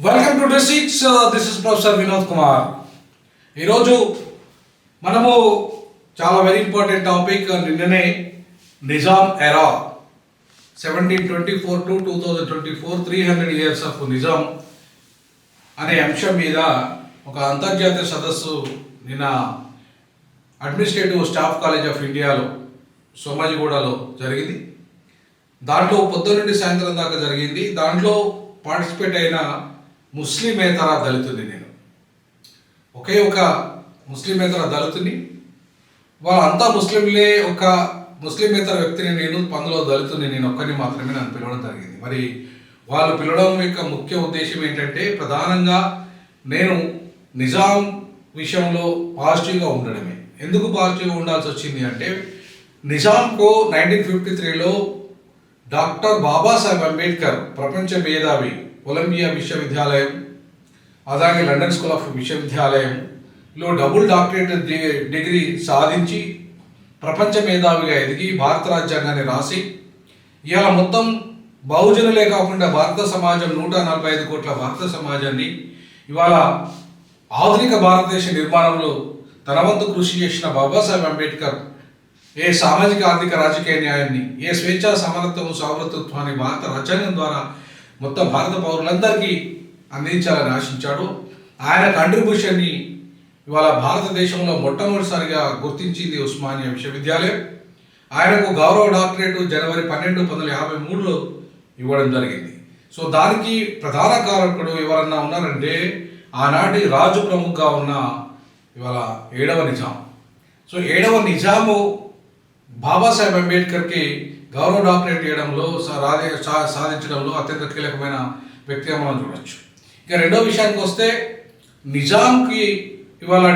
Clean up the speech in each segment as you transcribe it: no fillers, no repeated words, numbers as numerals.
Welcome to డి6. This is professor Vinod Kumar. ఈరోజు మనము చాలా వెరీ ఇంపార్టెంట్ టాపిక్. నిన్ననే నిజాం ఎరా 1724 to 2024 300 years ఆఫ్ నిజాం అనే అంశం మీద ఒక అంతర్జాతీయ సదస్సు నిన్న అడ్మినిస్ట్రేటివ్ స్టాఫ్ కాలేజ్ ఆఫ్ ఇండియాలో సోమాజిగూడలో జరిగింది. దాంట్లో పొద్దున్నుండి సాయంత్రం దాకా జరిగింది. దాంట్లో పార్టిసిపేట్ అయిన ముస్లిమేతర దళితుని నేను ఒకే ఒక ముస్లిమేతర దళితుని. వాళ్ళంతా ముస్లింలే, ఒక ముస్లిమేతర వ్యక్తిని నేను, అందులో దళితుని నేను ఒక్కరిని మాత్రమే నన్ను పిలవడం జరిగింది. మరి వాళ్ళు పిలవడం యొక్క ముఖ్య ఉద్దేశం ఏంటంటే, ప్రధానంగా నేను నిజాం విషయంలో పాజిటివ్గా ఉండడమే. ఎందుకు పాజిటివ్గా ఉండాల్సి వచ్చింది అంటే, నిజాంకు 1953లో డాక్టర్ బాబాసాహెబ్ అంబేద్కర్ ప్రపంచ మేధావి, కొలంబియా విశ్వవిద్యాలయం, అలాగే లండన్ స్కూల్ ఆఫ్ విశ్వవిద్యాలయంలో డబుల్ డాక్టరేట్ డిగ్రీ సాధించి ప్రపంచ మేధావిగా ఎదిగి భారత రాజ్యాంగాన్ని రాసి ఇవాళ మొత్తం బహుజనులే కాకుండా భారత సమాజం 145 కోట్ల భారత సమాజాన్ని ఇవాళ ఆధునిక భారతదేశ నిర్మాణంలో తన వంతు కృషి చేసిన బాబాసాహెబ్ అంబేద్కర్ ఏ సామాజిక ఆర్థిక రాజకీయ న్యాయాన్ని, ఏ స్వేచ్ఛా సమానత్వం సౌరతత్వాన్ని భారత రాజ్యాంగం ద్వారా మొత్తం భారత పౌరులందరికీ అందించాలని ఆశించాడు. ఆయన కంట్రిబ్యూషన్ని ఇవాళ భారతదేశంలో మొట్టమొదటిసారిగా గుర్తించింది ఉస్మానియా విశ్వవిద్యాలయం. ఆయనకు గౌరవ డాక్టరేట్ జనవరి 12, 1953లో ఇవ్వడం జరిగింది. సో దానికి ప్రధాన కారకుడు ఎవరన్నా ఉన్నారంటే, ఆనాటి రాజు ప్రముఖగా ఉన్న ఇవాళ 7వ నిజాం. సో 7వ నిజాము బాబాసాహెబ్ అంబేద్కర్కి గౌరవ డాక్టరేట్ ఇవ్వడంలో సాధించడంలో అత్యంత కీలకమైన వ్యక్తిగా మనం చూడవచ్చు. ఇక రెండో విషయానికి వస్తే, నిజాంకి ఇవాళ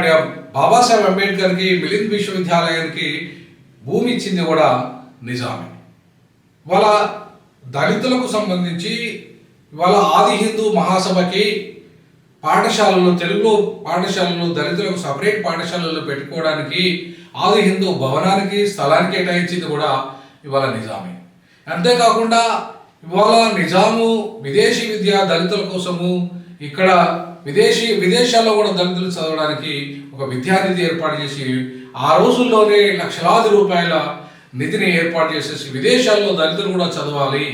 బాబాసాహెబ్ అంబేద్కర్కి మిలింద్ విశ్వవిద్యాలయానికి భూమి ఇచ్చింది కూడా నిజామే. ఇవాళ దళితులకు సంబంధించి ఇవాళ ఆది హిందూ మహాసభకి పాఠశాలలు, తెలుగులో పాఠశాలలు, దళితులకు సపరేట్ పాఠశాలలు పెట్టుకోవడానికి ఆది హిందూ భవనానికి స్థలానికి కేటాయించింది కూడా ఇవాళ నిజామే. అంతేకాకుండా ఇవాళ నిజాము విదేశీ విద్య దళితుల కోసము ఇక్కడ విదేశాల్లో కూడా దళితులు చదవడానికి ఒక విద్యానిధి ఏర్పాటు చేసి, ఆ రోజుల్లోనే లక్షలాది రూపాయల నిధిని ఏర్పాటు చేసేసి విదేశాల్లో దళితులు కూడా చదవాలి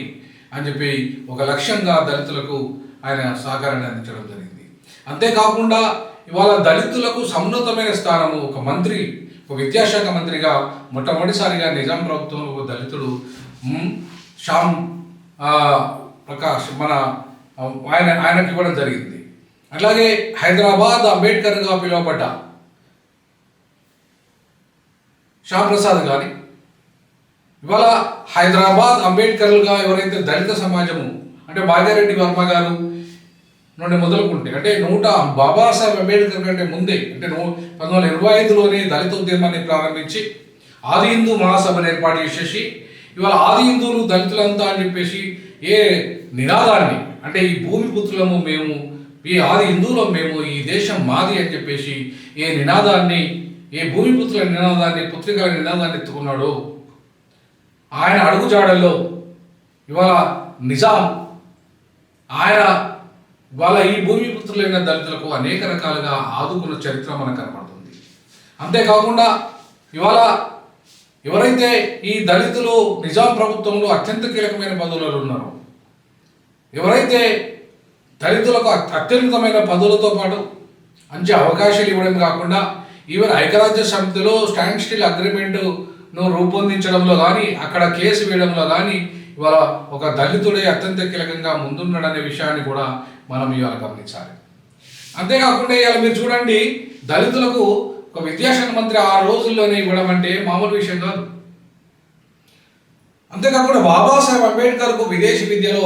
అని చెప్పి ఒక లక్ష్యంగా దళితులకు ఆయన సహకారాన్ని అందించడం జరిగింది. అంతేకాకుండా ఇవాళ దళితులకు సమున్నతమైన స్థానము, ఒక మంత్రి, ఒక విద్యాశాఖ మంత్రిగా మొట్టమొదటిసారిగా నిజాం ప్రభుత్వంలో ఒక దళితుడు శ్యామ్ ప్రకాష్ ఆయనకి ఇవ్వడం జరిగింది. అట్లాగే హైదరాబాద్ అంబేద్కర్గా పిలువబడ్డ శ్యామ్ ప్రసాద్ కానీ, ఇవాళ హైదరాబాద్ అంబేద్కర్లుగా ఎవరైతే దళిత సమాజము అంటే భాగ్యారెడ్డి వర్మ గారు నుండి మొదలుకుంటే, అంటే బాబాసాహెబ్ అంబేద్కర్ కంటే ముందే, అంటే 1925లోనే దళిత ఉద్యమాన్ని ప్రారంభించి ఆది హిందూ మహాసభను ఏర్పాటు చేసేసి ఇవాళ ఆది హిందువులు దళితులంతా అని చెప్పేసి ఏ నినాదాన్ని, అంటే ఈ భూమి పుత్రులము మేము, ఈ ఆది హిందువులం మేము, ఈ దేశం మాది అని చెప్పేసి ఏ నినాదాన్ని, ఏ భూమి పుత్రుల నినాదాన్ని, పుత్రికల నినాదాన్ని ఎత్తుకున్నాడు. ఆయన అడుగుజాడల్లో ఇవాళ నిజాం ఆయన వాళ్ళ ఈ భూమిపుత్రులైన దళితులకు అనేక రకాలుగా ఆదుకున్న చరిత్ర మనకు కనపడుతుంది. అంతేకాకుండా ఇవాళ ఎవరైతే ఈ దళితులు నిజాం ప్రభుత్వంలో అత్యంత కీలకమైన పదవులలో ఉన్నారో, ఎవరైతే దళితులకు అత్యున్నతమైన పదవులతో పాటు మంచి అవకాశాలు ఇవ్వడం కాకుండా, ఈవెన్ ఐక్యరాజ్య సమితిలో స్టాండ్ స్టిల్ అగ్రిమెంట్ను రూపొందించడంలో కానీ, అక్కడ కేసు వేయడంలో కానీ ఇవాళ ఒక దళితుడే అత్యంత కీలకంగా ముందున్నాడనే విషయాన్ని కూడా మనం ఇవాళ గమనించాలి. అంతేకాకుండా ఇవాళ మీరు చూడండి, దళితులకు ఒక విద్యాశాఖ మంత్రి ఆ రోజుల్లోనే ఇవ్వడం అంటే మామూలు విషయం కాదు. అంతేకాకుండా బాబాసాహెబ్ అంబేద్కర్కు విదేశీ విద్యలో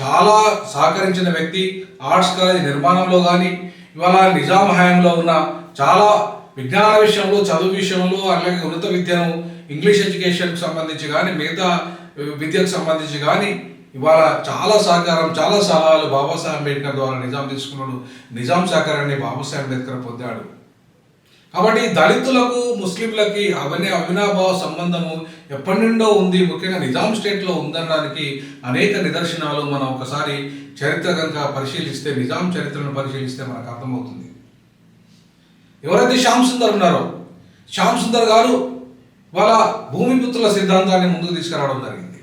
చాలా సహకరించిన వ్యక్తి. ఆర్ట్స్ కాలేజ్ నిర్మాణంలో కానీ, ఇవాళ నిజాం హయాంలో ఉన్న చాలా విజ్ఞాన విషయంలో, చదువు విషయంలో, అలాగే ఉన్నత విద్యను, ఇంగ్లీష్ ఎడ్యుకేషన్కి సంబంధించి కానీ, మిగతా విద్యకు సంబంధించి కానీ ఇవాళ చాలా సహకారం, చాలా సలహాలు బాబాసాహెబ్ అంబేద్కర్ ద్వారా నిజాం తీసుకున్నాడు. నిజాం సహకారాన్ని బాబాసాహెబ్ అంబేద్కర్ పొందాడు. కాబట్టి దళితులకు ముస్లింలకి అవినాభావ సంబంధము ఎప్పటి నుండో ఉంది, ముఖ్యంగా నిజాం స్టేట్లో ఉందనడానికి అనేక నిదర్శనాలు మనం ఒకసారి చరిత్ర కనుక పరిశీలిస్తే, నిజాం చరిత్రను పరిశీలిస్తే మనకు అర్థమవుతుంది. ఎవరైతే శ్యామ్ సుందర్ ఉన్నారో, శ్యామ్ సుందర్ గారు వాళ్ళ భూమిపుత్రుల సిద్ధాంతాన్ని ముందుకు తీసుకురావడం జరిగింది.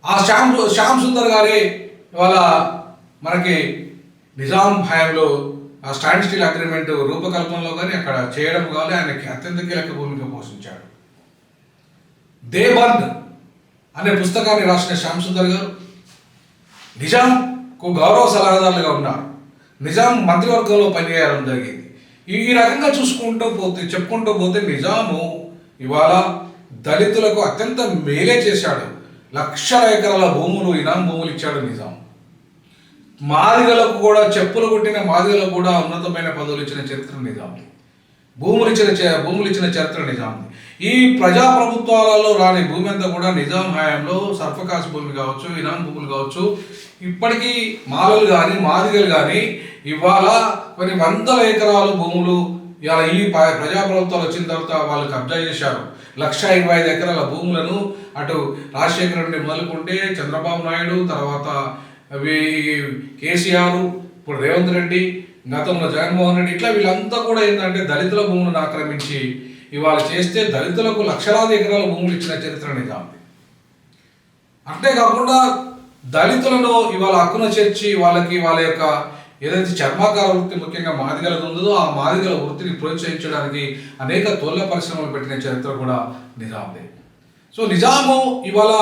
ఆ శ్యామ్ సుందర్ గారే వాళ్ళ మనకి నిజాం హయాంలో ఆ స్టాండ్ స్టిల్ అగ్రిమెంట్ రూపకల్పనలో కానీ అక్కడ చేయడం కానీ ఆయనకి అత్యంత కీలక భూమిక పోషించాడు. దేబంద్ అనే పుస్తకాన్ని రాసిన శ్యామ్ సుందర్ గారు నిజాంకు గౌరవ సలహాదారులుగా ఉన్నారు. నిజాం మంత్రివర్గంలో పనిచేయడం జరిగింది. ఈ రకంగా చెప్పుకుంటూ పోతే నిజాము ఇవాళ దళితులకు అత్యంత మేలే చేశాడు. లక్షల ఎకరాల భూములు, ఇనాం భూములు ఇచ్చాడు నిజాం. మాదిగలకు కూడా, చెప్పులు కుట్టిన మాదిగలకు కూడా ఉన్నతమైన పదవులు ఇచ్చిన చరిత్ర నిజాంది. భూములు ఇచ్చిన చరిత్ర నిజాంది. ఈ ప్రజాప్రభుత్వాలలో రాని భూమి అంతా కూడా నిజాం హయాంలో సర్ఫకాస్ భూమి కావచ్చు, ఇనాం భూములు కావచ్చు, ఇప్పటికీ మాలలు కానీ మాదిగలు కానీ ఇవాళ కొన్ని వందల ఎకరాలు భూములు ఇవాళ ఈ ప్రజాప్రభుత్వాలు వచ్చిన తర్వాత వాళ్ళు కబ్జా చేశారు. 1,25,000 ఎకరాల భూములను అటు రాజశేఖర రెడ్డి మొదలుకుంటే చంద్రబాబు నాయుడు, తర్వాత కేసీఆర్, ఇప్పుడు రేవంత్ రెడ్డి, గతంలో జగన్మోహన్ రెడ్డి, ఇట్లా వీళ్ళంతా కూడా ఏంటంటే దళితుల భూములను ఆక్రమించి ఇవాళ చేస్తే దళితులకు లక్షలాది ఎకరాల భూములు ఇచ్చిన చరిత్ర నిజాంది. అంతేకాకుండా దళితులను ఇవాళ హక్కున చేర్చి వాళ్ళ యొక్క ఏదైతే చర్మాకార వృత్తి ముఖ్యంగా మాదిగలది ఉందో ఆ మాదిగల వృత్తిని ప్రోత్సహించడానికి అనేక తోళ్ల పరిశ్రమలు పెట్టిన చరిత్ర కూడా నిజాంది. సో నిజాము ఇవాళ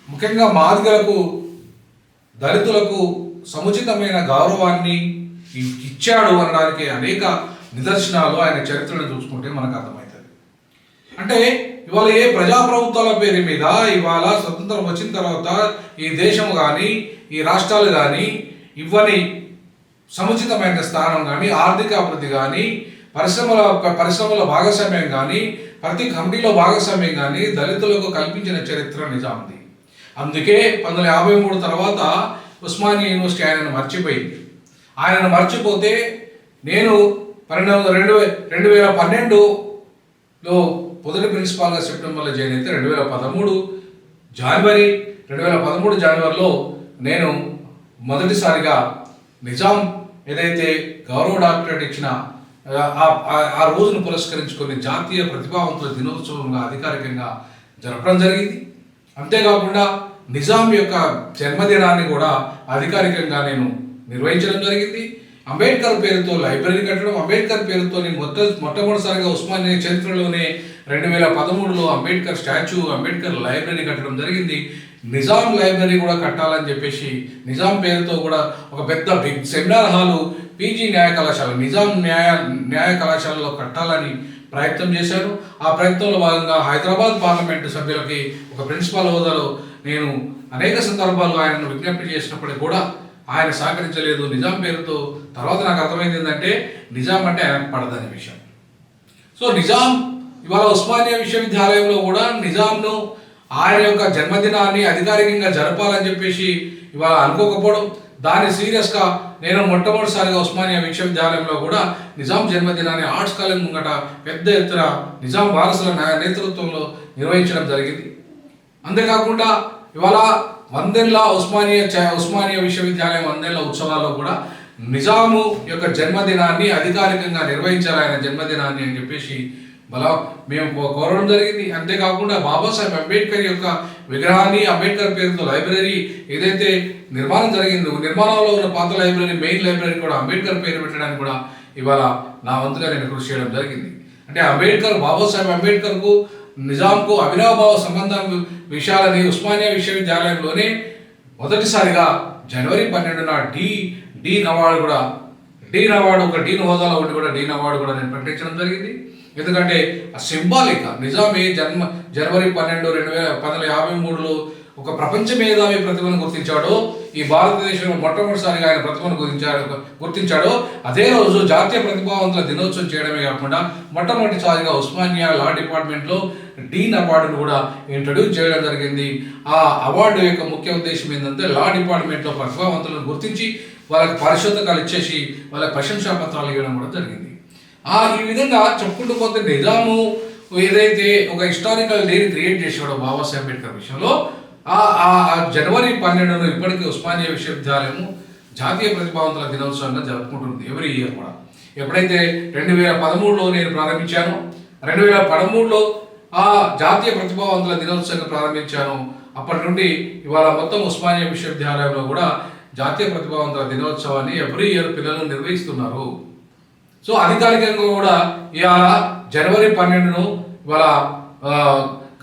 ముఖ్యంగా మాదిగలకు, దళితులకు సముచితమైన గౌరవాన్ని ఇచ్చాడు అనడానికి అనేక నిదర్శనాలు ఆయన చరిత్రను చూసుకుంటే మనకు అర్థమవుతుంది. అంటే ఇవాళ ఏ ప్రజాప్రభుత్వాల పేరు మీద ఇవాళ స్వతంత్రం వచ్చిన తర్వాత ఈ దేశం కానీ ఈ రాష్ట్రాలు కానీ ఇవ్వని సముచితమైన స్థానం కానీ, ఆర్థిక అభివృద్ధి కానీ, పరిశ్రమల భాగస్వామ్యం కానీ, ప్రతి కమిటీలో భాగస్వామ్యం కానీ దళితులకు కల్పించిన చరిత్ర నిజాంది. అందుకే 1953 తర్వాత ఉస్మానియా యూనివర్సిటీ ఆయనను మర్చిపోయింది. ఆయనను మర్చిపోతే నేను 2012లో మొదటి ప్రిన్సిపాల్గా సెప్టెంబర్లో జాయిన్ అయితే 2013 జనవరిలో నేను మొదటిసారిగా నిజాం ఏదైతే గౌరవ డాక్టరేట్ ఇచ్చిన ఆ రోజును పురస్కరించుకొని జాతీయ ప్రతిభావంతుల దినోత్సవంగా అధికారికంగా జరపడం జరిగింది. అంతేకాకుండా నిజాం యొక్క జన్మదినాన్ని కూడా అధికారికంగా నేను నిర్వహించడం జరిగింది. అంబేద్కర్ పేరుతో లైబ్రరీ కట్టడం, అంబేద్కర్ పేరుతో మొట్టమొదటిసారిగా ఉస్మానియా చరిత్రలోనే 2013లో అంబేద్కర్ స్టాచ్యూ, అంబేద్కర్ లైబ్రరీ కట్టడం జరిగింది. నిజాం లైబ్రరీ కూడా కట్టాలని చెప్పేసి నిజాం పేరుతో కూడా ఒక పెద్ద బిగ్ సెమినార్ హాలు పీజీ న్యాయ కళాశాల, నిజాం న్యాయ కళాశాలలో కట్టాలని ప్రయత్నం చేశాను. ఆ ప్రయత్నంలో భాగంగా హైదరాబాద్ పార్లమెంటు సభ్యులకి ఒక ప్రిన్సిపాల్ హోదాలో నేను అనేక సందర్భాల్లో ఆయనను విజ్ఞప్తి చేసినప్పటికీ కూడా ఆయన సహకరించలేదు. నిజాం పేరుతో తర్వాత నాకు అర్థమైంది ఏంటంటే నిజాం అంటే ఆయనకు పడదనే విషయం. సో నిజాం ఇవాళ ఉస్మానియా విశ్వవిద్యాలయంలో కూడా నిజాంను ఆయన యొక్క జన్మదినాన్ని అధికారికంగా జరపాలని చెప్పేసి ఇవాళ అనుకోకపోవడం, దాన్ని సీరియస్గా నేను మొట్టమొదటిసారిగా ఉస్మానియా విశ్వవిద్యాలయంలో కూడా నిజాం జన్మదినాన్ని ఆర్ట్స్ కాలేజ్ ముంగట పెద్ద ఎత్తున నిజాం వారసుల నేతృత్వంలో నిర్వహించడం జరిగింది. అంతేకాకుండా ఇవాళ 100 ఉస్మానియా విశ్వవిద్యాలయం 100 ఉత్సవాల్లో కూడా నిజాము యొక్క జన్మదినాన్ని అధికారికంగా నిర్వహించాలి, ఆయన జన్మదినాన్ని అని చెప్పేసి మేము కోరడం జరిగింది. అంతేకాకుండా బాబాసాహెబ్ అంబేద్కర్ యొక్క విగ్రహాన్ని, అంబేద్కర్ పేరుతో లైబ్రరీ ఏదైతే నిర్మాణం జరిగిందో, నిర్మాణంలో ఉన్న పాత లైబ్రరీ, మెయిన్ లైబ్రరీ కూడా అంబేద్కర్ పేరు పెట్టడానికి కూడా ఇవాళ నా వంతుగా నేను కృషి చేయడం జరిగింది. అంటే బాబాసాహెబ్ అంబేద్కర్కు నిజాంకు అవినాభావ సంబంధం విషయాలని ఉస్మానియా విశ్వవిద్యాలయంలోనే మొదటిసారిగా జనవరి 12న డీన్ అవార్డు కూడా ఒక డీన్ హోదాలో ఉండి కూడా డీన్ అవార్డు కూడా నేను ప్రకటించడం జరిగింది. ఎందుకంటే ఆ సింబాలిక్ నిజామే జనవరి 12, 1953లో ఒక ప్రపంచ మేధావి ప్రతిభను గుర్తించాడో, ఈ భారతదేశంలో మొట్టమొదటిసారిగా ఆయన ప్రతిభను గుర్తించాడో అదే రోజు జాతీయ ప్రతిభావంతుల దినోత్సవం చేయడమే కాకుండా మొట్టమొదటిసారిగా ఉస్మానియా లా డిపార్ట్మెంట్లో డీన్ అవార్డును కూడా ఇంట్రడ్యూస్ చేయడం జరిగింది. ఆ అవార్డు యొక్క ముఖ్య ఉద్దేశం ఏంటంటే లా డిపార్ట్మెంట్లో ప్రతిభావంతులను గుర్తించి వాళ్ళకి పారితోషికాలు ఇచ్చేసి వాళ్ళకి ప్రశంసా పత్రాలు ఇవ్వడం కూడా జరిగింది. ఈ విధంగా చెప్పుకుంటూ పోతే నిజాము ఏదైతే ఒక హిస్టారికల్ డేని క్రియేట్ చేసాడో బాబాసాహెబ్ అంబేద్కర్ విషయంలో జనవరి 12ను ఇప్పటికీ ఉస్మానియా విశ్వవిద్యాలయము జాతీయ ప్రతిభావంతుల దినోత్సవంగా జరుపుకుంటుంది ఎవ్రీ ఇయర్ కూడా. ఎప్పుడైతే 2013లో నేను ప్రారంభించానో, 2013లో ఆ జాతీయ ప్రతిభావంతుల దినోత్సవంగా ప్రారంభించాను. అప్పటి నుండి ఇవాళ మొత్తం ఉస్మానియా విశ్వవిద్యాలయంలో కూడా జాతీయ ప్రతిభావంతుల దినోత్సవాన్ని ఎవ్రీ ఇయర్ పిల్లలు నిర్వహిస్తున్నారు. సో అధికారికంగా కూడా ఇవాళ జనవరి 12ను ఇవాళ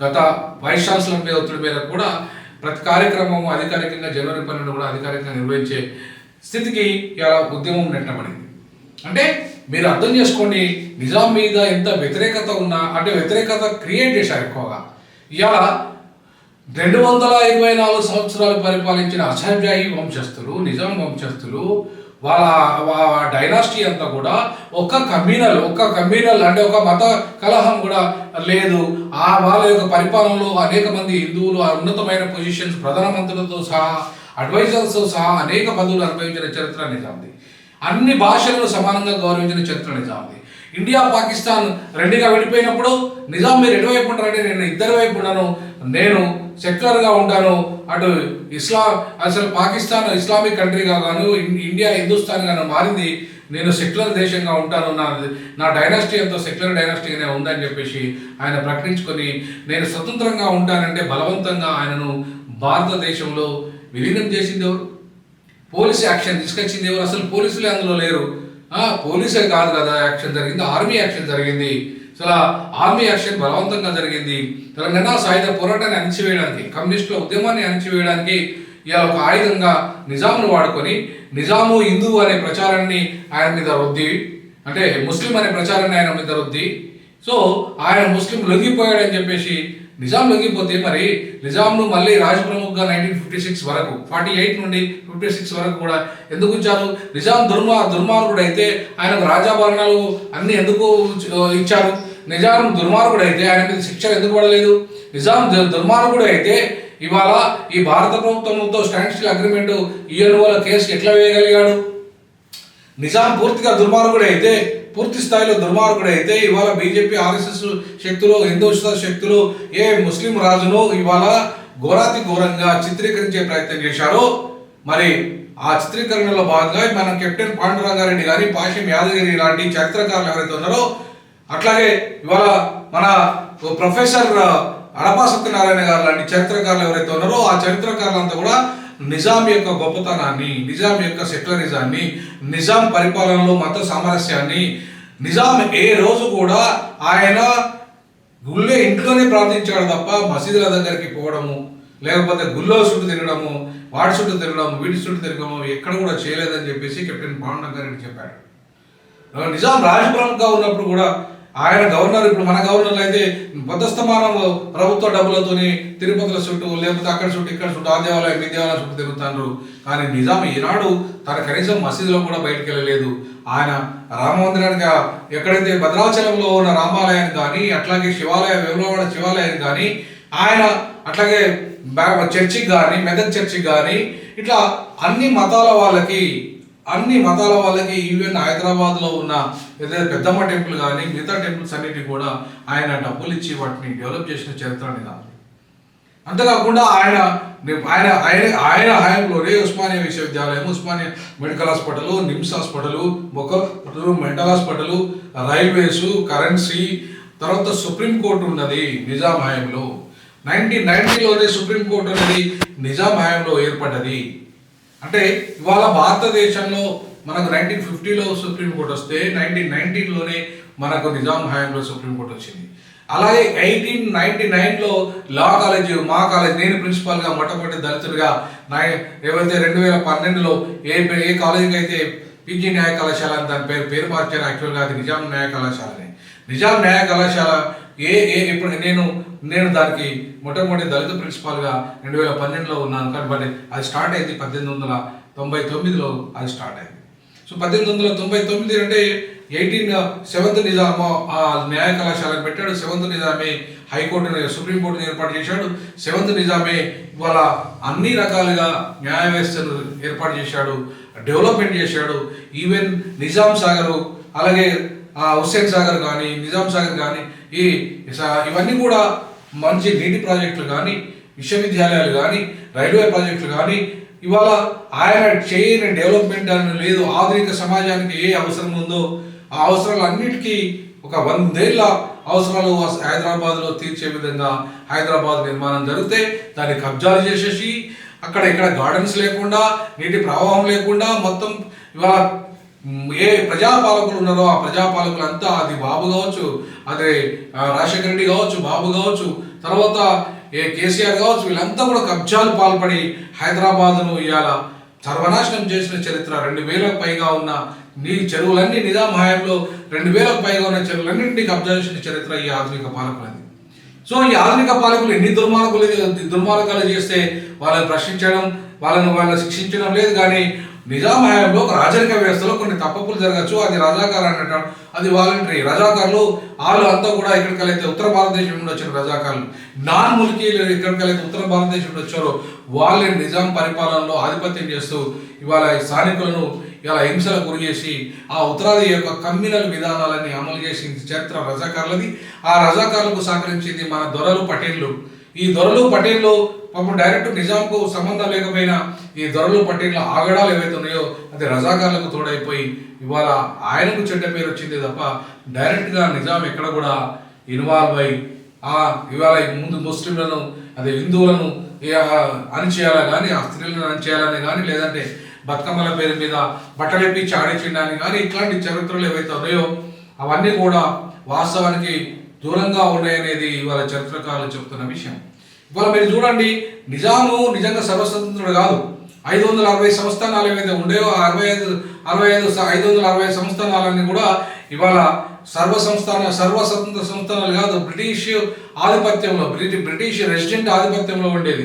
గత వైస్ ఛాన్సలర్ మీద ఒత్తిడి మీద కూడా ప్రతి కార్యక్రమం అధికారికంగా జనవరి 12 కూడా అధికారికంగా నిర్వహించే స్థితికి ఇవాళ ఉద్యమం నెట్టబడింది. అంటే మీరు అర్థం చేసుకోండి, నిజాం మీద ఎంత వ్యతిరేకత ఉన్నా, అంటే వ్యతిరేకత క్రియేట్ చేశారు ఎక్కువగా. ఇవాళ 224 సంవత్సరాలు పరిపాలించిన అసఫ్జాహీ వంశస్థులు, నిజాం వంశస్థులు, వాళ్ళ డైనాసిటీ అంతా కూడా ఒక కమ్యూనల్ అంటే ఒక మత కలహం కూడా లేదు. వాళ్ళ యొక్క పరిపాలనలో అనేక మంది హిందువులు ఉన్నతమైన పొజిషన్స్, ప్రధానమంత్రులతో సహా, అడ్వైజర్స్తో సహా అనేక పదవులు అనుభవించిన చరిత్ర నిజాంది. అన్ని భాషలను సమానంగా గౌరవించిన చరిత్ర నిజాంది. ఇండియా పాకిస్తాన్ రెండుగా విడిపోయినప్పుడు నిజాం మీరు ఎటువైపు ఉంటారంటే నేను ఇద్దరి వైపు ఉన్నాను, నేను సెక్యులర్గా ఉంటాను, అటు అసలు పాకిస్తాన్ ఇస్లామిక్ కంట్రీగా గాను ఇండియా హిందుస్థాన్ గాను మారింది, నేను సెక్యులర్ దేశంగా ఉంటాను, నా డైనాసిటీ అంతా సెక్యులర్ డైనాసిటీగానే ఉందని చెప్పేసి ఆయన ప్రకటించుకొని నేను స్వతంత్రంగా ఉంటానంటే బలవంతంగా ఆయనను భారతదేశంలో విలీనం చేసింది ఎవరు? పోలీస్ యాక్షన్ తీసుకొచ్చింది ఎవరు? అసలు పోలీసులే అందులో లేరు. పోలీసే కాదు కదా యాక్షన్ జరిగింది, ఆర్మీ యాక్షన్ జరిగింది. అసలు ఆర్మీ యాక్షన్ బలవంతంగా జరిగింది. తెలంగాణ సాయుధ పోరాటాన్ని అణిచివేయడానికి, కమ్యూనిస్టుల ఉద్యమాన్ని అణిచివేయడానికి ఇలా ఒక ఆయుధంగా నిజాంను వాడుకొని నిజాము హిందూ అనే ప్రచారాన్ని ఆయన మీద రుద్ది, అంటే ముస్లిం అనే ప్రచారాన్ని ఆయన మీద రుద్ది, సో ఆయన ముస్లిం లొంగిపోయాడని చెప్పేసి నిజాం లొంగిపోతే మరి నిజాంను మళ్ళీ రాజ్ ప్రముఖ్గా 1956 వరకు 48 నుండి 56 వరకు కూడా ఎందుకు ఉంచారు? నిజాం దుర్మార్గుడు అయితే ఆయనకు రాజాభరణాలు అన్ని ఎందుకు ఇచ్చారు? నిజాం దుర్మార్గుడు అయితే ఆయన మీద శిక్ష ఎందుకు పడలేదు? నిజాం దుర్మార్గుడు అయితే ఇవాళ ఈ భారత ప్రభుత్వంతో స్టాండ్ స్టిల్ అగ్రిమెంట్ ఈఎన్ఓల కేసు ఎట్లా వేయగలిగాడు? నిజాం పూర్తిగా దుర్మార్గుడు అయితే, పూర్తి స్థాయిలో దుర్మార్గుడు అయితే ఇవాళ బీజేపీ, ఆర్ఎస్ఎస్ శక్తులు, హిందూస్థా శక్తులు ఏ ముస్లిం రాజును ఇవాళ ఘోరంగా చిత్రీకరించే ప్రయత్నం చేశారో, మరి ఆ చిత్రీకరణలో భాగంగా మన కెప్టెన్ పాండురంగారెడ్డి గారి, పాషం యాదగిరి లాంటి చరిత్రకారులు ఎవరైతే ఉన్నారో, అట్లాగే ఇవాళ మన ప్రొఫెసర్ అడపా సత్యనారాయణ గారు లాంటి చరిత్రకారులు ఎవరైతే ఉన్నారో ఆ చరిత్రకారులంతా కూడా నిజాం యొక్క గొప్పతనాన్ని, నిజాం యొక్క సెక్యులరిజాన్ని, నిజాం పరిపాలనలో మత సామరస్యాన్ని, నిజాం ఏ రోజు కూడా ఆయన ఇంట్లోనే ప్రార్థించాడు తప్ప మసీదుల దగ్గరికి పోవడము, లేకపోతే గుళ్ళో చుట్టూ తిరగడము, వాడి చుట్టూ తిరగడము, వీడి చుట్టూ తిరగడము ఎక్కడ కూడా చేయలేదని చెప్పేసి కెప్టెన్ పాండురంగారెడ్డి చెప్పాడు. నిజాం రాజప్రముఖగా ఉన్నప్పుడు కూడా ఆయన గవర్నర్, ఇప్పుడు మన గవర్నర్లు అయితే బద్దస్తమానం ప్రభుత్వ డబ్బులతోని తిరుపతిల చుట్టూ, లేకపోతే అక్కడ చుట్టూ ఇక్కడ చుట్టూ, ఆ దేవాలయం ఈ దేవాలయం చుట్టూ తిరుగుతారు. కానీ నిజాం ఈనాడు తన కనీసం మసీదులో కూడా బయటకు వెళ్ళలేదు. ఆయన రామ మందిరానికి, ఎక్కడైతే భద్రాచలంలో ఉన్న రామాలయాన్ని కానీ, అట్లాగే వేములవాడ శివాలయాన్ని కానీ, ఆయన అట్లాగే చర్చికి కానీ, మెదక్ చర్చికి కానీ, ఇట్లా అన్ని మతాల వాళ్ళకి ఈవెన్ హైదరాబాద్లో ఉన్న ఏదైతే పెద్దమ్మ టెంపుల్ కానీ మిగతా టెంపుల్స్ అన్నిటి కూడా ఆయన డబ్బులు ఇచ్చి వాటిని డెవలప్ చేసిన చరిత్ర నిజాం. అంతేకాకుండా ఆయన హయాంలోనే ఉస్మానియా విశ్వవిద్యాలయం, Osmania medical hospital, NIMS hospital, మొక్కల్ hospital, mental hospital, railways, currency, తర్వాత సుప్రీంకోర్టు ఉన్నది నిజాం హయాంలో. 1990లోనే సుప్రీంకోర్టు అనేది నిజాం హయాంలో ఏర్పడ్డది. అంటే ఇవాళ భారతదేశంలో మనకు 1950లో సుప్రీంకోర్టు వస్తే 1919లోనే మనకు నిజాం హయాంలో సుప్రీంకోర్టు వచ్చింది. అలాగే 1899లో లా కాలేజ్, మా కాలేజ్, నేను ప్రిన్సిపాల్గా మొట్టమొదటి దళితుడిగా ఏవైతే 2012లో ఏ కాలేజీకి అయితే పీజీ న్యాయ కళాశాల అని దాని పేరు మార్చారు. యాక్చువల్గా అది నిజాం న్యాయ కళాశాలనే. నిజాం న్యాయ కళాశాల ఇప్పుడు నేను దానికి మొట్టమొదటి దళిత ప్రిన్సిపాల్గా 2012లో ఉన్నాను. కాబట్టి అది స్టార్ట్ అయింది 1899లో అది స్టార్ట్ అయింది. సో 1899 అంటే 7th నిజాము ఆ న్యాయ కళాశాలను పెట్టాడు. 7th నిజామే హైకోర్టుని, సుప్రీంకోర్టుని ఏర్పాటు చేశాడు. 7th నిజామే ఇవాళ అన్ని రకాలుగా న్యాయ వ్యవస్థను ఏర్పాటు చేశాడు, డెవలప్మెంట్ చేశాడు. ఈవెన్ నిజాం సాగరు, అలాగే హుస్సేన్ సాగర్ కానీ, నిజాం సాగర్ కానీ, ఇవన్నీ కూడా మంచి నీటి ప్రాజెక్టులు కానీ, విశ్వవిద్యాలయాలు కానీ, రైల్వే ప్రాజెక్టులు కానీ, ఇవాళ ఆయన చేయని డెవలప్మెంట్ అని లేదు. ఆధునిక సమాజానికి ఏ అవసరం ఉందో ఆ అవసరాలన్నిటికీ ఒక 100 ఏళ్ళ అవసరాలు హైదరాబాద్లో తీర్చే విధంగా హైదరాబాద్ నిర్మాణం జరిగితే దాన్ని కబ్జాలు చేసేసి అక్కడ ఇక్కడ గార్డెన్స్ లేకుండా, నీటి ప్రవాహం లేకుండా మొత్తం ఇవాళ ఏ ప్రజాపాలకులు ఉన్నారో ఆ ప్రజాపాలకులంతా, అది బాబు కావచ్చు, అదే రాజశేఖర రెడ్డి కావచ్చు, బాబు కావచ్చు, తర్వాత కేసీఆర్ కావచ్చు, వీళ్ళంతా కూడా కబ్జాలు పాల్పడి హైదరాబాద్ను ఇవాళ సర్వనాశనం చేసిన చరిత్ర. 2000కు పైగా ఉన్న చెరువులన్నీ నిజాం హయాంలో 2000కు పైగా ఉన్న చెరువులన్నింటినీ కబ్జా చేసిన చరిత్ర ఈ ఆధునిక పాలకులది. సో ఈ ఆధునిక పాలకులు ఎన్ని దుర్మార్గాలు చేస్తే వాళ్ళని ప్రశ్నించడం, వాళ్ళని శిక్షించడం లేదు. కానీ నిజాం హయాంలో ఒక రాజరిక వ్యవస్థలో కొన్ని తప్పులు జరగచ్చు, అది రజాకార్ అనటం, అది వాలంటరీ. రజాకార్లు వాళ్ళు అంతా కూడా ఎక్కడికైతే ఉత్తర భారతదేశం నుండి వచ్చిన రజాకార్లు, నాన్ ముల్కీలు ఎక్కడికైతే ఉత్తర భారతదేశం నుండి వచ్చారో వాళ్ళని నిజాం పరిపాలనలో ఆధిపత్యం చేస్తూ ఇవాళ స్థానికులను ఇలా హింసలకు గురి చేసి ఆ ఉత్తరాది యొక్క కమ్యూనల్ విధానాలన్నీ అమలు చేసింది చరిత్ర రజాకార్లది. ఆ రజాకార్లకు సహకరించింది మన దొరలు పటేళ్ళు. ఈ దొరలు పటేళ్ళు పాపం డైరెక్ట్ నిజాంకు సంబంధం లేకపోయినా ఈ దొరలు పటేళ్ళ ఆగడాలు ఏవైతే ఉన్నాయో అది రజాకార్లకు తోడైపోయి ఇవాళ ఆయనకు చెడ్డ పేరు వచ్చింది తప్ప డైరెక్ట్గా నిజాం ఎక్కడ కూడా ఇన్వాల్వ్ అయ్యి ఇవాళ ముందు ముస్లింలను, అదే హిందువులను అణిచేయాలా కానీ, ఆ స్త్రీలను అణిచేయాలని కానీ, లేదంటే బతుకమ్మల పేరు మీద బట్టలెప్పించి ఆడించడాన్ని కానీ, ఇట్లాంటి చరిత్రలు ఏవైతే ఉన్నాయో అవన్నీ కూడా వాస్తవానికి దూరంగా ఉన్నాయనేది ఇవాళ చరిత్రకారులు చెప్తున్న విషయం. ఇవాళ మీరు చూడండి, నిజాము నిజంగా సర్వస్వతంత్రుడు కాదు. 560 సంస్థానాలు ఏవైతే ఉండేవో 560 సంస్థానాలన్నీ కూడా ఇవాళ సర్వస్వతంత్ర సంస్థానాలు కాదు, బ్రిటిష్ ఆధిపత్యంలో, బ్రిటిష్ రెసిడెంట్ ఆధిపత్యంలో ఉండేది.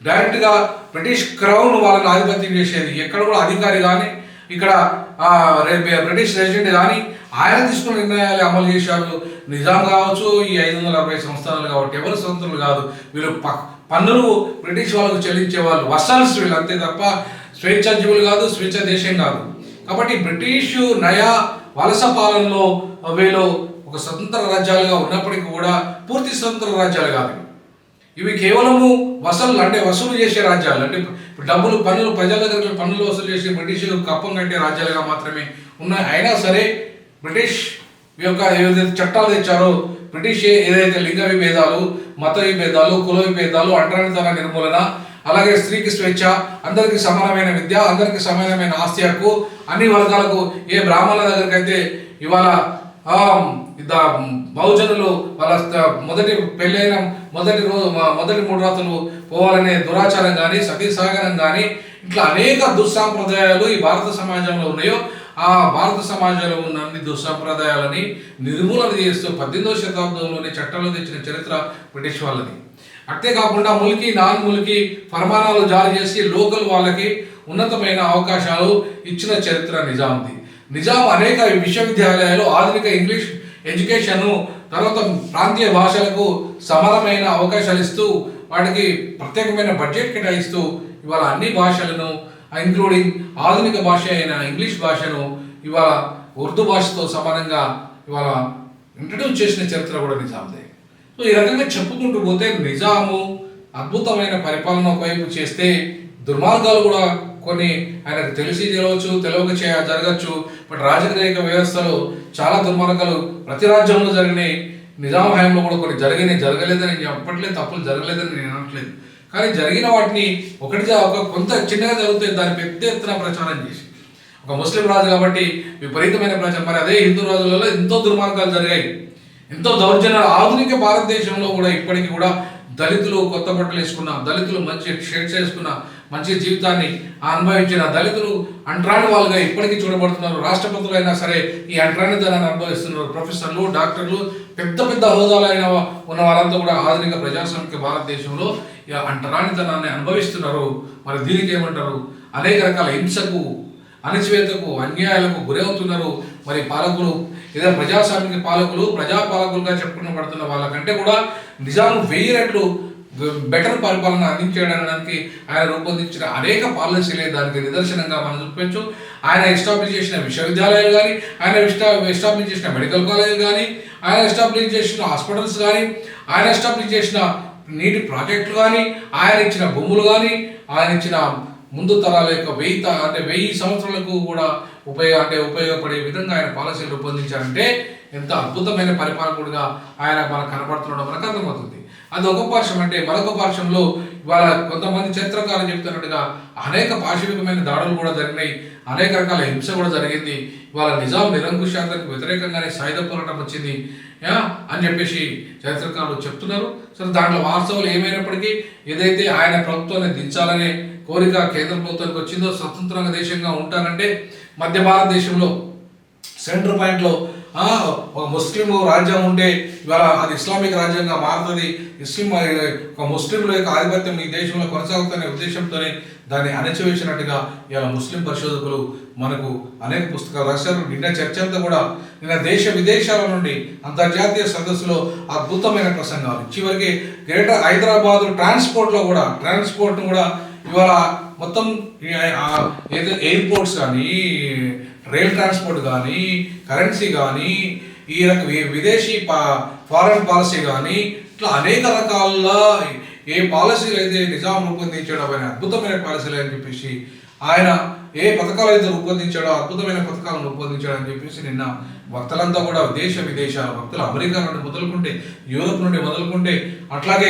డైరెక్ట్గా బ్రిటిష్ క్రౌన్ వాళ్ళని ఆధిపత్యం చేసేది. ఎక్కడ కూడా అధికారి కానీ, ఇక్కడ బ్రిటిష్ రెసిడెంట్ కానీ ఆయన తీసుకున్న నిర్ణయాలు అమలు చేశారు. నిజాం కావచ్చు, ఈ 560 సంస్థానాలు కాబట్టి ఎవరు స్వతంత్రులు కాదు. వీళ్ళు పన్నులు బ్రిటిష్ వాళ్ళకు చెల్లించేవాళ్ళు, వసల్స్ వీళ్ళు, అంతే తప్ప స్వేచ్ఛాజీవులు కాదు, స్వేచ్ఛ దేశం కాదు. కాబట్టి బ్రిటిష్ నయా వలస పాలనలో వీళ్ళు ఒక స్వతంత్ర రాజ్యాలుగా ఉన్నప్పటికీ కూడా పూర్తి స్వతంత్ర రాజ్యాలు కాదు. ఇవి కేవలము వసూలు చేసే రాజ్యాలు, అంటే డబ్బులు పన్నులు ప్రజల దగ్గర పన్నులు వసూలు చేసి బ్రిటిష్ కప్పం కట్టే రాజ్యాలుగా మాత్రమే ఉన్నాయి. అయినా సరే బ్రిటిష్ యొక్క ఏదైతే చట్టాలు తెచ్చారో, బ్రిటిష్ ఏదైతే లింగ విభేదాలు, మత విభేదాలు, కుల విభేదాలు, అంటరానితన నిర్మూలన, అలాగే స్త్రీకి స్వేచ్ఛ, అందరికీ సమానమైన విద్య, అందరికీ సమానమైన ఆస్తి హక్కు, అన్ని వర్గాలకు, ఏ బ్రాహ్మణుల దగ్గరికి అయితే ఇవాళ బహుజనులు వాళ్ళ మొదటి పెళ్ళైన మొదటి 3 రాత్రులు పోవాలనే దురాచారం కానీ, సతీ సాగరం కానీ, ఇట్లా అనేక దుస్సాంప్రదాయాలు ఈ భారత సమాజంలో ఉన్నాయో ఆ భారత సమాజంలో ఉన్న అన్ని దుస్సాంప్రదాయాలని నిర్మూలన చేస్తూ 18వ శతాబ్దంలోనే చట్టాలు తెచ్చిన చరిత్ర బ్రిటిష్ వాళ్ళది. అంతేకాకుండా నాన్ ముల్కీ ఫర్మానాలు జారీ చేసి లోకల్ వాళ్ళకి ఉన్నతమైన అవకాశాలు ఇచ్చిన చరిత్ర నిజాంది. నిజాం అనేక విశ్వవిద్యాలయాలు ఆధునిక ఇంగ్లీష్ ఎడ్యుకేషన్, తర్వాత ప్రాంతీయ భాషలకు సమానమైన అవకాశాలు ఇస్తూ వాటికి ప్రత్యేకమైన బడ్జెట్ కేటాయిస్తూ ఇవాళ అన్ని భాషలను ఇంక్లూడింగ్ ఆధునిక భాష అయిన ఇంగ్లీష్ భాషను ఇవాళ ఉర్దూ భాషతో సమానంగా ఇవాళ ఇంట్రడ్యూస్ చేసిన చరిత్ర కూడా నిజాందే. సో ఈ రకంగా చెప్పుకుంటూ పోతే నిజాము అద్భుతమైన పరిపాలన ఒకవైపు చేస్తే దుర్మార్గాలు కూడా కొన్ని ఆయనకు తెలియక జరగచ్చు. బట్ రాజకీయ వ్యవస్థలో చాలా దుర్మార్గాలు ప్రతి రాజ్యంలో జరిగినాయి. నిజాం హయాంలో కూడా కొన్ని జరగలేదని చెప్పట్లేదు, తప్పులు జరగలేదని నేను అనట్లేదు. కానీ జరిగిన వాటిని కొంత చిన్నగా జరిగితే దాన్ని పెద్ద ఎత్తున ప్రచారం చేసి ఒక ముస్లిం రాజు కాబట్టి విపరీతమైన ప్రచారం. మరి అదే హిందూ రాజులలో ఎంతో దుర్మార్గాలు జరిగాయి, ఎంతో దౌర్జన్యాలు. ఆధునిక భారతదేశంలో కూడా ఇప్పటికీ కూడా దళితులు కొత్త బట్టలు వేసుకున్న, దళితులు మంచి షర్ట్స్ వేసుకున్న, మంచి జీవితాన్ని అనుభవించిన దళితులు అంటరాని వాళ్ళుగా ఇప్పటికీ చూడబడుతున్నారు. రాష్ట్రపతులు అయినా సరే ఈ అంటరానితనాన్ని అనుభవిస్తున్నారు. ప్రొఫెసర్లు, డాక్టర్లు, పెద్ద హోదాలైన ఉన్న వాళ్ళంతా కూడా ఆధునిక ప్రజాస్వామిక భారతదేశంలో అంటరానితనాన్ని అనుభవిస్తున్నారు. మరి దీనికి ఏమంటారు? అనేక రకాల హింసకు, అణచివేతకు, అన్యాయాలకు గురవుతున్నారు. మరి పాలకులు ఏదైనా ప్రజాస్వామిక ప్రజాపాలకులుగా చెప్పుకునబడుతున్న వాళ్ళకంటే కూడా నిజాం 1000 రెట్లు బెటర్ పరిపాలన అందించడానికి ఆయన రూపొందించిన అనేక పాలసీలే దానికి నిదర్శనంగా మనం చూపించు. ఆయన ఎస్టాబ్లిష్ చేసిన విశ్వవిద్యాలయాలు కానీ, ఆయన ఎస్టాబ్లిష్ చేసిన మెడికల్ కాలేజీలు కానీ, ఆయన ఎస్టాబ్లిష్ చేసిన హాస్పిటల్స్ కానీ, ఆయన ఎస్టాబ్లిష్ చేసిన నీటి ప్రాజెక్టులు కానీ, ఆయన ఇచ్చిన భూములు కానీ, ఆయన ఇచ్చిన ముందు తరాల యొక్క 1000 సంవత్సరాలకు కూడా ఉపయోగపడే విధంగా ఆయన పాలసీలు రూపొందించారంటే ఎంత అద్భుతమైన పరిపాలకుడిగా ఆయన మనకు కనబడుతుండడం మనకు అర్థమవుతుంది. అది ఒక పార్శ్వం. అంటే మరొక పార్శ్వంలో ఇవాళ కొంతమంది చరిత్రకారులు చెప్తున్నట్టుగా అనేక పాశవికమైన దాడులు కూడా జరిగినాయి, అనేక రకాల హింస కూడా జరిగింది. ఇవాళ నిజాం నిరంకుశానికి వ్యతిరేకంగానే సాయుధ పోరాటం వచ్చింది అని చెప్పేసి చరిత్రకారులు చెప్తున్నారు. సరే, దాంట్లో వాస్తవాలు ఏమైనప్పటికీ ఏదైతే ఆయన ప్రభుత్వాన్ని దించాలనే కోరిక కేంద్ర ప్రభుత్వానికి వచ్చిందో, స్వతంత్రంగా దేశంగా ఉంటానంటే మధ్య భారతదేశంలో సెంటర్ పాయింట్లో ఒక ముస్లిం రాజ్యం ఉంటే ఇవాళ అది ఇస్లామిక్ రాజ్యంగా మారుతుంది, ఒక ముస్లింల యొక్క ఆధిపత్యం ఈ దేశంలో కొనసాగుతున్న ఉద్దేశంతోనే దాన్ని అణచివేసినట్టుగా ఇవాళ ముస్లిం పరిశోధకులు మనకు అనేక పుస్తకాలు రాశారు. నిన్న చర్చ అంతా కూడా నిన్న దేశ విదేశాల నుండి అంతర్జాతీయ సదస్సులో అద్భుతమైన ప్రసంగాలు. చివరికి గ్రేటర్ హైదరాబాద్ ట్రాన్స్పోర్ట్ను కూడా ఇవాళ మొత్తం ఎయిర్పోర్ట్స్ కానీ, రైల్ ట్రాన్స్పోర్ట్ కానీ, కరెన్సీ కానీ, ఈ విదేశీ ఫారెన్ పాలసీ కానీ, ఇట్లా అనేక రకాల ఏ పాలసీలు అయితే నిజాం రూపొందించాడో ఆయన అద్భుతమైన పాలసీలు అని చెప్పేసి, ఆయన ఏ పథకాలు అయితే రూపొందించాడో అద్భుతమైన పథకాలను రూపొందించాడని చెప్పేసి నిన్న వక్తలంతా కూడా దేశ విదేశాల వక్తలు, అమెరికా నుండి మొదలుకుంటే, యూరోప్ నుండి మొదలుకుంటే, అట్లాగే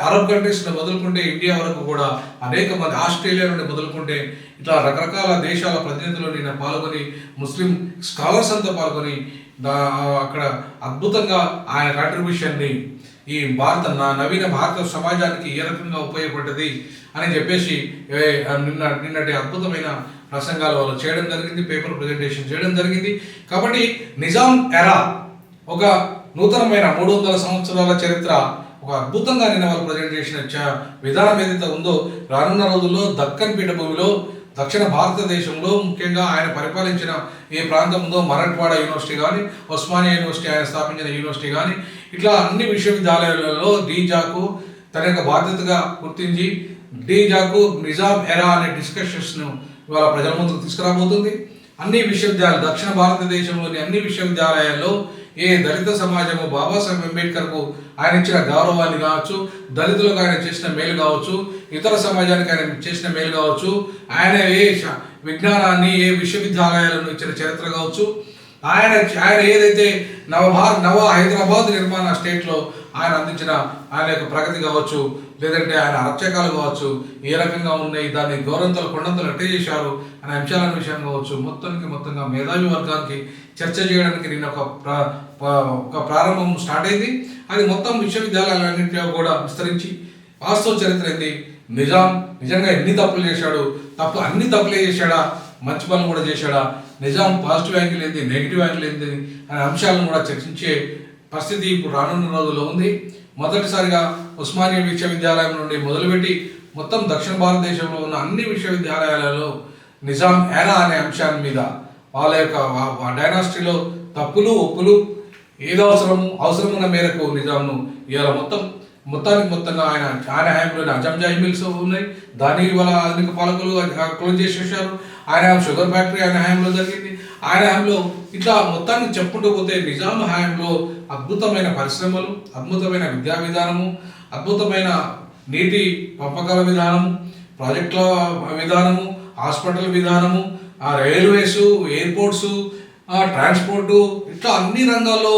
అరబ్ కంట్రీస్ నుండి మొదలుకుంటే, ఇండియా వరకు కూడా అనేక మంది, ఆస్ట్రేలియా నుండి మొదలుకుంటే ఇట్లా రకరకాల దేశాల ప్రతినిధులు నిన్న పాల్గొని, ముస్లిం స్కాలర్స్ అంతా పాల్గొని అక్కడ అద్భుతంగా ఆయన కాంట్రిబ్యూషన్ని ఈ నవీన భారత సమాజానికి ఏ రకంగా ఉపయోగపడ్డది అని చెప్పేసి నిన్నటి అద్భుతమైన ప్రసంగాలు వాళ్ళు చేయడం జరిగింది, పేపర్ ప్రజెంటేషన్ చేయడం జరిగింది. కాబట్టి నిజాం ఎరా ఒక నూతనమైన 300 సంవత్సరాల చరిత్ర ఒక అద్భుతంగా నిన్న వాళ్ళు ప్రజెంట్ చేసిన విధానం ఏదైతే ఉందో, రానున్న రోజుల్లో దక్కన్ పీఠభూమిలో దక్షిణ భారతదేశంలో ముఖ్యంగా ఆయన పరిపాలించిన ఏ ప్రాంతం ఉందో, మరాఠ్వాడా యూనివర్సిటీ కానీ, ఉస్మానియా యూనివర్సిటీ ఆయన స్థాపించిన యూనివర్సిటీ కానీ, ఇట్లా అన్ని విశ్వవిద్యాలయాలలో డీజాకు తన యొక్క బాధ్యతగా గుర్తించి డీజాకు నిజాం ఎరా అనే డిస్కషన్స్ను ఇవాళ ప్రజల ముందుకు తీసుకురాబోతుంది. అన్ని విశ్వవిద్యాలయాలు, దక్షిణ భారతదేశంలోని అన్ని విశ్వవిద్యాలయాల్లో ఏ దళిత సమాజము బాబాసాహెబ్ అంబేద్కర్కు ఆయన ఇచ్చిన గౌరవాన్ని కావచ్చు, దళితులకు ఆయన చేసిన మేలు కావచ్చు, ఇతర సమాజానికి ఆయన చేసిన మేలు కావచ్చు, ఆయన ఏ విజ్ఞానాన్ని ఏ విశ్వవిద్యాలయాలను ఇచ్చిన చరిత్ర కావచ్చు, ఆయన ఏదైతే నవ హైదరాబాద్ నిర్మాణ స్టేట్లో ఆయన అందించిన ఆయన యొక్క ప్రగతి కావచ్చు, లేదంటే ఆయన అర్చకాలు కావచ్చు, ఏ రకంగా ఉన్నాయి, దాన్ని గౌరవంతలు కొండంతలు ఎట్టే చేశారు అనే అంశాల విషయం కావచ్చు, మొత్తంగా మేధావి వర్గానికి చర్చ చేయడానికి నిన్న ఒక ప్రారంభం స్టార్ట్ అయింది. అది మొత్తం విశ్వవిద్యాలయాలన్నింటిలో కూడా విస్తరించి వాస్తవ చరిత్ర ఏంది, నిజాం నిజంగా ఎన్ని తప్పులు చేశాడు, అన్ని తప్పులే చేశాడా, మంచి పనులు కూడా చేశాడా, నిజాం పాజిటివ్ యాంగిల్ ఏంది, నెగిటివ్ యాంగిల్ ఏంది అనే అంశాలను కూడా చర్చించే పరిస్థితి ఇప్పుడు రానున్న రోజుల్లో ఉంది. మొదటిసారిగా ఉస్మానియా విశ్వవిద్యాలయం నుండి మొదలుపెట్టి మొత్తం దక్షిణ భారతదేశంలో ఉన్న అన్ని విశ్వవిద్యాలయాలలో నిజాం ఎరా అనే అంశాన్ని మీద వాళ్ళ యొక్క డైనాసిటీలో తప్పులు ఒప్పులు ఏదో అవసరమున్న మేరకు నిజాంను ఇవాళ మొత్తంగా ఆయన హయాంలోని అజంజా మిల్స్ ఉన్నాయి, దాన్ని ఇవాళ ఆధునిక పాలకులు క్లోజ్ చేసేసారు. ఆయన షుగర్ ఫ్యాక్టరీ ఆయన హయాంలో జరిగింది. ఆయన హయాంలో ఇట్లా మొత్తాన్ని చెప్పుకుంటూ పోతే నిజాం హయాంలో అద్భుతమైన పరిశ్రమలు, అద్భుతమైన విద్యా విధానము, అద్భుతమైన నీటి పంపకాల విధానము, ప్రాజెక్టుల విధానము, హాస్పిటల్ విధానము, రైల్వేసు, ఎయిర్పోర్ట్సు, ట్రాన్స్పోర్టు, ఇట్లా అన్ని రంగాల్లో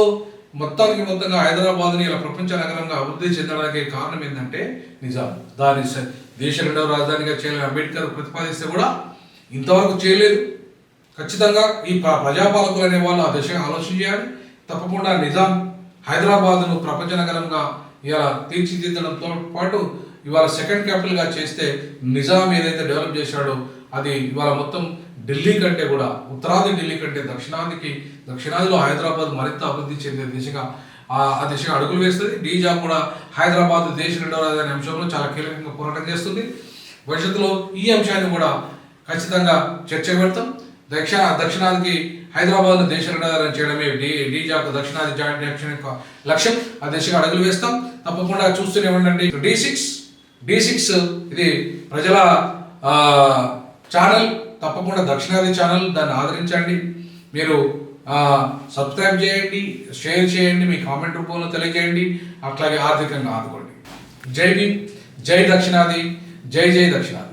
మొత్తంగా హైదరాబాద్ని ఇలా ప్రపంచ నగరంగా అభివృద్ధి చెందడానికి కారణం ఏంటంటే నిజాం. దాని దేశ రెండవ రాజధానిగా చేయాలని అంబేద్కర్ ప్రతిపాదిస్తే కూడా ఇంతవరకు చేయలేదు. ఖచ్చితంగా ఈ ప్రజాపాలకులు అనే వాళ్ళు ఆ దిశగా ఆలోచన చేయాలి. తప్పకుండా నిజాం హైదరాబాద్ను ప్రపంచ నగరంగా ఇలా తీర్చిదిద్దడంతో పాటు ఇవాళ సెకండ్ క్యాపిటల్గా చేస్తే నిజాం ఏదైతే డెవలప్ చేశాడో అది ఇవాళ మొత్తం ఢిల్లీ కంటే కూడా, ఉత్తరాది ఢిల్లీ కంటే దక్షిణాదిలో హైదరాబాద్ మరింత అభివృద్ధి చెందే దిశగా ఆ దిశగా అడుగులు వేస్తుంది. డీజా కూడా హైదరాబాద్ దేశ రెండవ రాజధాని అంశంలో చాలా కీలకంగా పోరాటం చేస్తుంది. భవిష్యత్తులో ఈ అంశాన్ని కూడా ఖచ్చితంగా చర్చ పెడతాం. దక్షిణాదికి హైదరాబాద్ను దేశ రెండవ రాజధాని చేయడమే డీజాకు దక్షిణాది జాయింట్ యాక్షన్ యొక్క లక్ష్యం. ఆ దిశగా అడుగులు వేస్తాం. తప్పకుండా చూస్తూనే ఉండండి. D6 ఇది ప్రజల ఛానల్, తప్పకుండా దక్షిణాది ఛానల్, దాన్ని ఆదరించండి. మీరు సబ్స్క్రైబ్ చేయండి, షేర్ చేయండి, మీ కామెంట్ రూపంలో తెలియజేయండి, అట్లాగే ఆర్థికంగా ఆదుకోండి. జై భీమ్, జై దక్షిణాది, జై జై దక్షిణాది.